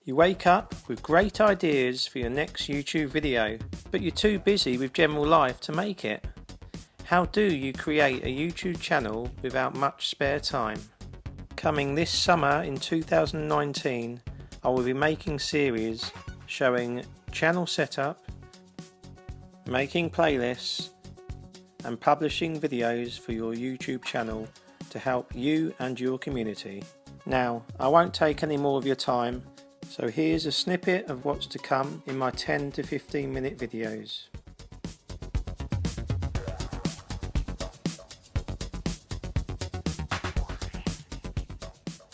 You wake up with great ideas for your next YouTube video, but you're too busy with general life to make it. How do you create a YouTube channel without much spare time? Coming this summer in 2019, I will be making series showing channel setup, making playlists, and publishing videos for your YouTube channel to help you and your community. Now, I won't take any more of your time, so here's a snippet of what's to come in my 10 to 15 minute videos.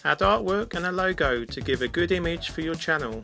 Add artwork and a logo to give a good image for your channel.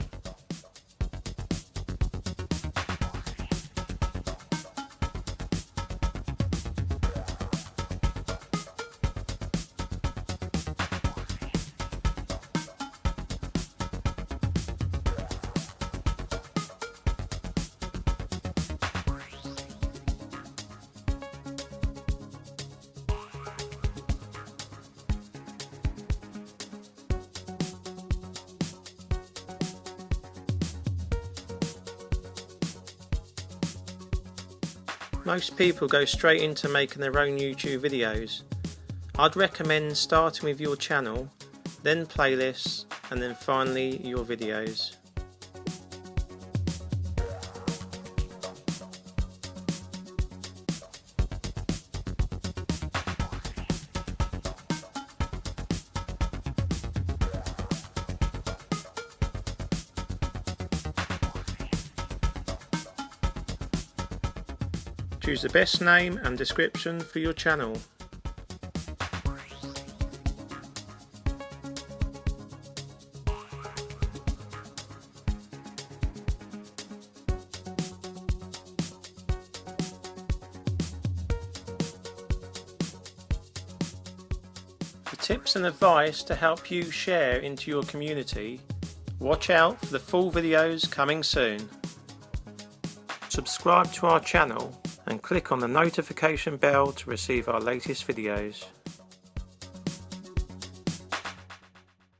Most people go straight into making their own YouTube videos. I'd recommend starting with your channel, then playlists, and then finally your videos. Choose the best name and description for your channel. For tips and advice to help you share into your community, watch out for the full videos coming soon. Subscribe to our channel and click on the notification bell to receive our latest videos.